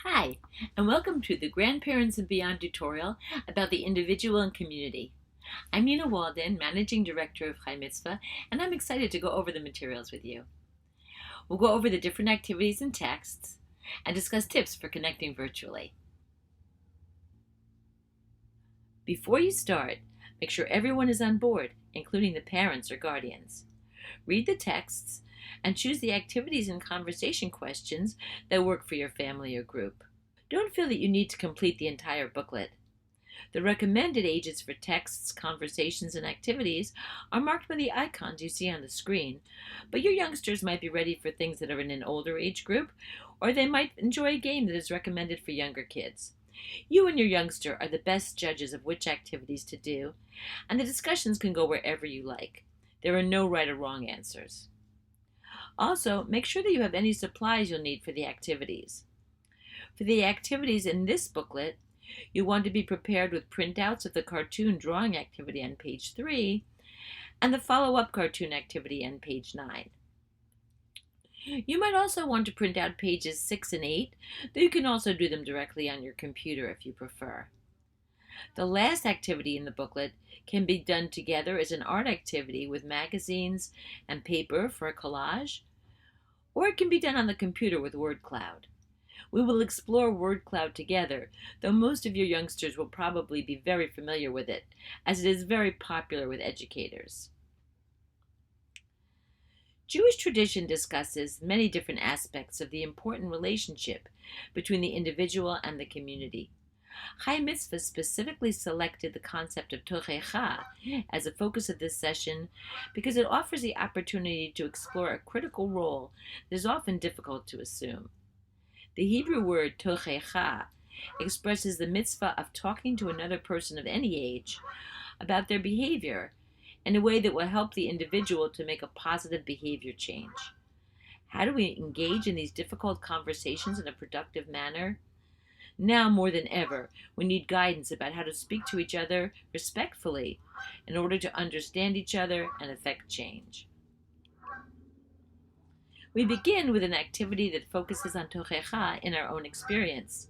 Hi, and welcome to the Grandparents and Beyond tutorial about the individual and community. I'm Nina Walden, Managing Director of Chai Mitzvah, and I'm excited to go over the materials with you. We'll go over the different activities and texts and discuss tips for connecting virtually. Before you start, make sure everyone is on board, including the parents or guardians. Read the texts and choose the activities and conversation questions that work for your family or group. Don't feel that you need to complete the entire booklet. The recommended ages for texts, conversations, and activities are marked by the icons you see on the screen, but your youngsters might be ready for things that are in an older age group, or they might enjoy a game that is recommended for younger kids. You and your youngster are the best judges of which activities to do, and the discussions can go wherever you like. There are no right or wrong answers. Also, make sure that you have any supplies you'll need for the activities. For the activities in this booklet, you want to be prepared with printouts of the cartoon drawing activity on page 3 and the follow-up cartoon activity on page 9. You might also want to print out pages 6 and 8, though you can also do them directly on your computer if you prefer. The last activity in the booklet can be done together as an art activity with magazines and paper for a collage, or it can be done on the computer with WordCloud. We will explore WordCloud together, though most of your youngsters will probably be very familiar with it, as it is very popular with educators. Jewish tradition discusses many different aspects of the important relationship between the individual and the community. Chai Mitzvah specifically selected the concept of tochecha as a focus of this session because it offers the opportunity to explore a critical role that is often difficult to assume. The Hebrew word tochecha expresses the mitzvah of talking to another person of any age about their behavior in a way that will help the individual to make a positive behavior change. How do we engage in these difficult conversations in a productive manner? Now more than ever, we need guidance about how to speak to each other respectfully in order to understand each other and affect change. We begin with an activity that focuses on tochecha in our own experience.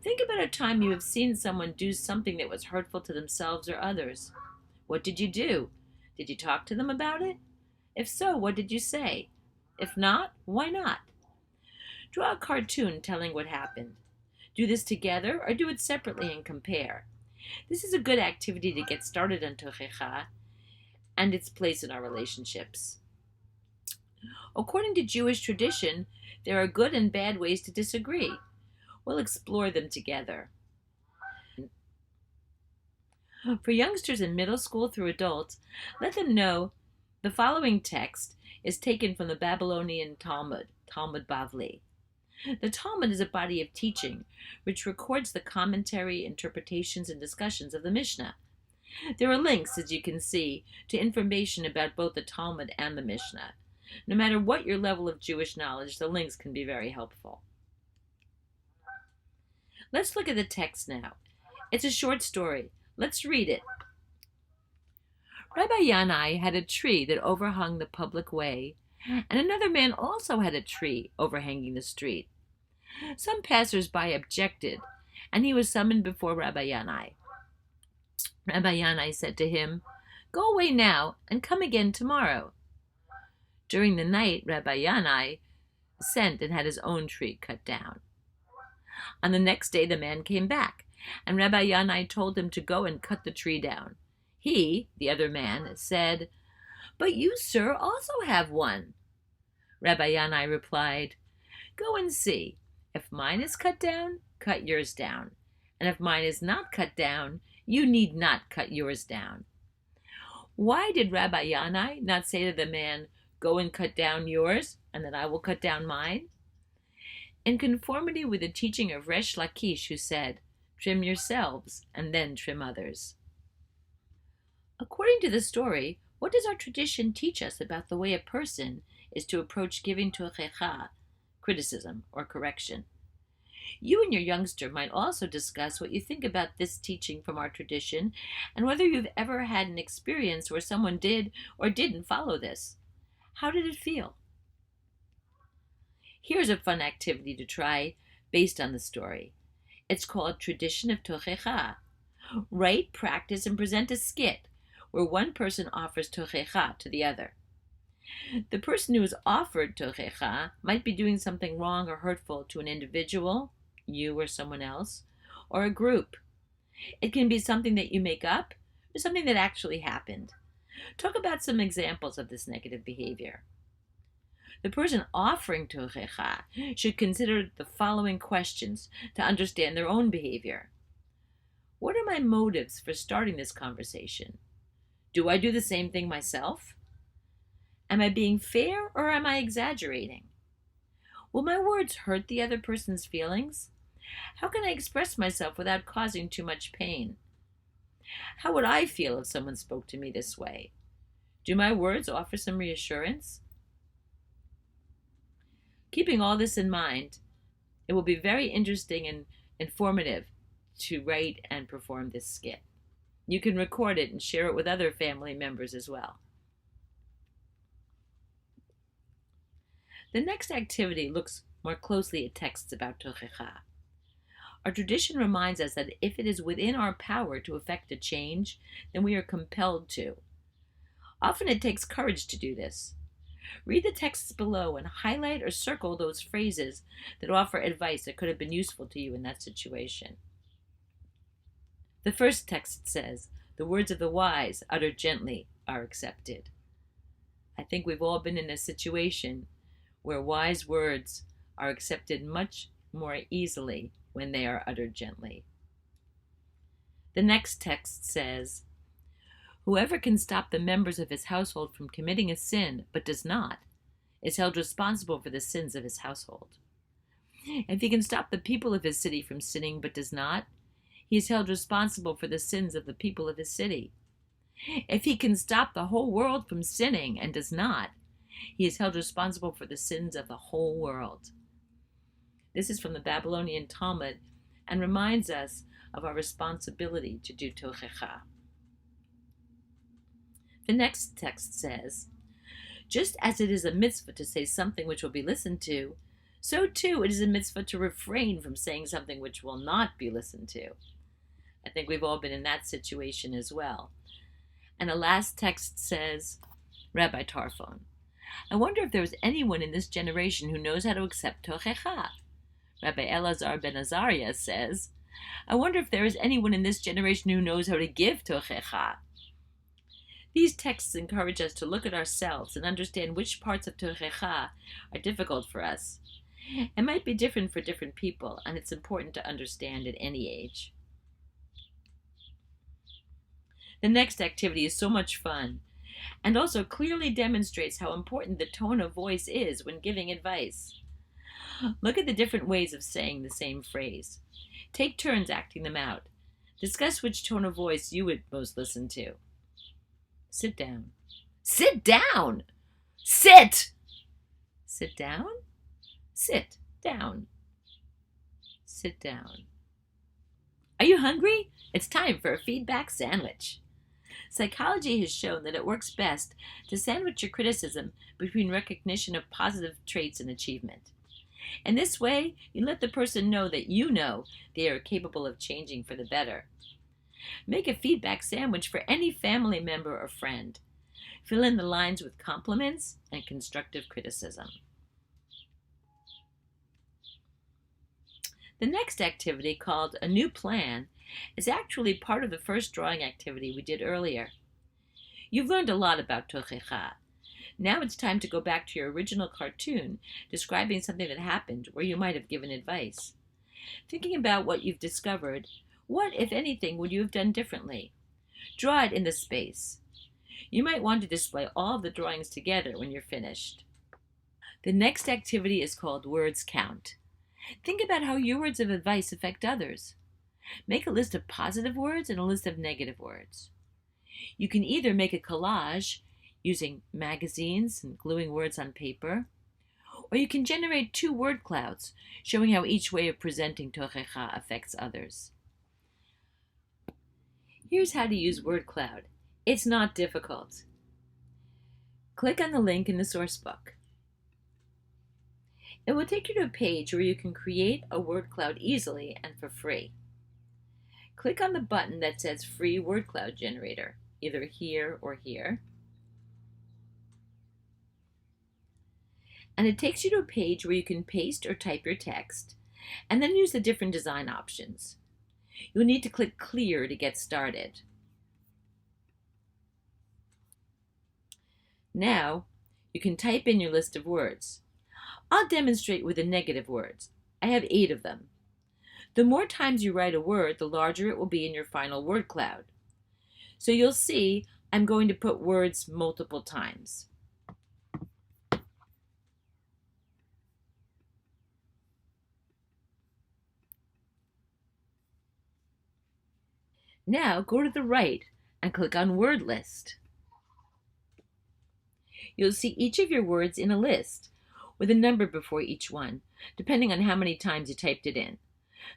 Think about a time you have seen someone do something that was hurtful to themselves or others. What did you do? Did you talk to them about it? If so, what did you say? If not, why not? Draw a cartoon telling what happened. Do this together or do it separately and compare. This is a good activity to get started on tochecha and its place in our relationships. According to Jewish tradition, there are good and bad ways to disagree. We'll explore them together. For youngsters in middle school through adults, let them know the following text is taken from the Babylonian Talmud, Talmud Bavli. The Talmud is a body of teaching which records the commentary, interpretations, and discussions of the Mishnah. There are links, as you can see, to information about both the Talmud and the Mishnah. No matter what your level of Jewish knowledge, the links can be very helpful. Let's look at the text now. It's a short story. Let's read it. Rabbi Yanai had a tree that overhung the public way, and another man also had a tree overhanging the street. Some passers-by objected, and he was summoned before Rabbi Yanai. Rabbi Yanai said to him, "Go away now and come again tomorrow." During the night, Rabbi Yanai sent and had his own tree cut down. On the next day, the man came back, and Rabbi Yanai told him to go and cut the tree down. He, the other man, said, "But you, sir, also have one." Rabbi Yanai replied, "Go and see. If mine is cut down, cut yours down. And if mine is not cut down, you need not cut yours down." Why did Rabbi Yanai not say to the man, "Go and cut down yours, and then I will cut down mine"? In conformity with the teaching of Resh Lakish, who said, "Trim yourselves, and then trim others." According to the story, what does our tradition teach us about the way a person is to approach giving tochecha, criticism, or correction? You and your youngster might also discuss what you think about this teaching from our tradition and whether you've ever had an experience where someone did or didn't follow this. How did it feel? Here's a fun activity to try. based on the story. It's called Tradition of Tochecha. Write, practice, and present a skit where one person offers Tochecha to the other. The person who is offered Tochecha might be doing something wrong or hurtful to an individual, you or someone else, or a group. It can be something that you make up or something that actually happened. Talk about some examples of this negative behavior. The person offering Tochecha should consider the following questions to understand their own behavior. What are my motives for starting this conversation? Do I do the same thing myself? Am I being fair or am I exaggerating? Will my words hurt the other person's feelings? How can I express myself without causing too much pain? How would I feel if someone spoke to me this way? Do my words offer some reassurance? Keeping all this in mind, it will be very interesting and informative to write and perform this skit. You can record it and share it with other family members as well. The next activity looks more closely at texts about Tochecha. Our tradition reminds us that if it is within our power to effect a change, then we are compelled to. Often it takes courage to do this. Read the texts below and highlight or circle those phrases that offer advice that could have been useful to you in that situation. The first text says, "The words of the wise, uttered gently, are accepted." I think we've all been in a situation where wise words are accepted much more easily when they are uttered gently. The next text says, "Whoever can stop the members of his household from committing a sin, but does not, is held responsible for the sins of his household. If he can stop the people of his city from sinning, but does not, he is held responsible for the sins of the people of his city. If he can stop the whole world from sinning and does not, he is held responsible for the sins of the whole world." This is from the Babylonian Talmud and reminds us of our responsibility to do Tochecha. The next text says, "Just as it is a mitzvah to say something which will be listened to, so too it is a mitzvah to refrain from saying something which will not be listened to." I think we've all been in that situation as well. And the last text says, Rabbi Tarfon, "I wonder if there is anyone in this generation who knows how to accept Tochecha." Rabbi Elazar ben Azariah says, "I wonder if there is anyone in this generation who knows how to give Tochecha." These texts encourage us to look at ourselves and understand which parts of Tochecha are difficult for us. It might be different for different people, and it's important to understand at any age. The next activity is so much fun, and also clearly demonstrates how important the tone of voice is when giving advice. Look at the different ways of saying the same phrase. Take turns acting them out. Discuss which tone of voice you would most listen to. Sit down. Sit down! Sit! Sit down? Sit down. Sit down. Are you hungry? It's time for a feedback sandwich. Psychology has shown that it works best to sandwich your criticism between recognition of positive traits and achievement. In this way, you let the person know that you know they are capable of changing for the better. Make a feedback sandwich for any family member or friend. Fill in the lines with compliments and constructive criticism. The next activity, called A New Plan, is actually part of the first drawing activity we did earlier. You've learned a lot about Tochecha. Now it's time to go back to your original cartoon describing something that happened where you might have given advice. Thinking about what you've discovered, what, if anything, would you have done differently? Draw it in the space. You might want to display all of the drawings together when you're finished. The next activity is called Words Count. Think about how your words of advice affect others. Make a list of positive words and a list of negative words. You can either make a collage using magazines and gluing words on paper, or you can generate 2 word clouds showing how each way of presenting Tochecha affects others. Here's how to use word cloud. It's not difficult. Click on the link in the source book. It will take you to a page where you can create a word cloud easily and for free. Click on the button that says Free Word Cloud Generator, either here or here. And it takes you to a page where you can paste or type your text, and then use the different design options. You'll need to click Clear to get started. Now, you can type in your list of words. I'll demonstrate with the negative words. I have 8 of them. The more times you write a word, the larger it will be in your final word cloud. So you'll see I'm going to put words multiple times. Now go to the right and click on Word List. You'll see each of your words in a list with a number before each one, depending on how many times you typed it in.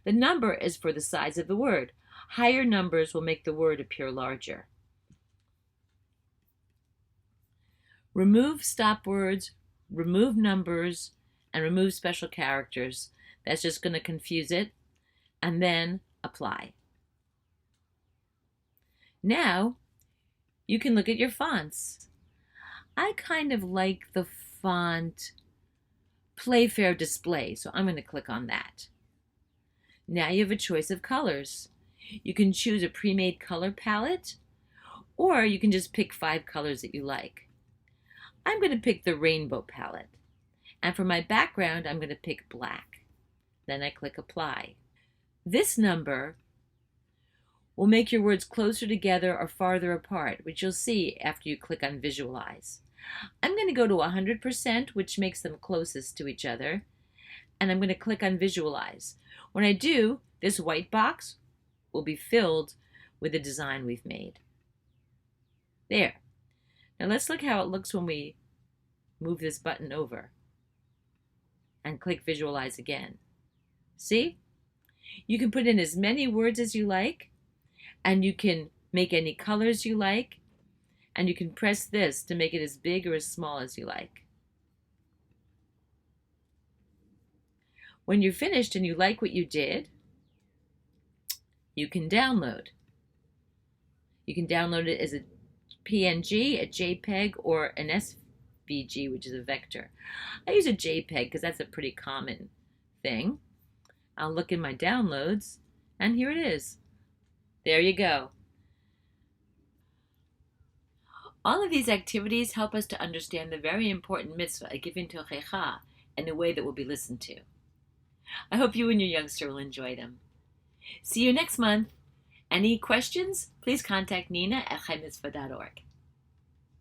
The number is for the size of the word. Higher numbers will make the word appear larger. Remove stop words, remove numbers, and remove special characters. That's just going to confuse it. And then apply. Now, you can look at your fonts. I kind of like the font Playfair Display, so I'm going to click on that. Now you have a choice of colors. You can choose a pre-made color palette, or you can just pick 5 colors that you like. I'm going to pick the rainbow palette. And for my background, I'm going to pick black. Then I click Apply. This number will make your words closer together or farther apart, which you'll see after you click on Visualize. I'm going to go to 100%, which makes them closest to each other, and I'm going to click on Visualize. When I do, this white box will be filled with the design we've made. There. Now let's look how it looks when we move this button over and click Visualize again. See? You can put in as many words as you like, and you can make any colors you like, and you can press this to make it as big or as small as you like. When you're finished and you like what you did, you can download. You can download it as a PNG, a JPEG, or an SVG, which is a vector. I use a JPEG because that's a pretty common thing. I'll look in my downloads, and here it is. There you go. All of these activities help us to understand the very important mitzvah, giving tochecha, in a way that will be listened to. I hope you and your youngster will enjoy them. See you next month. Any questions? Please contact Nina at chaimitzvah.org.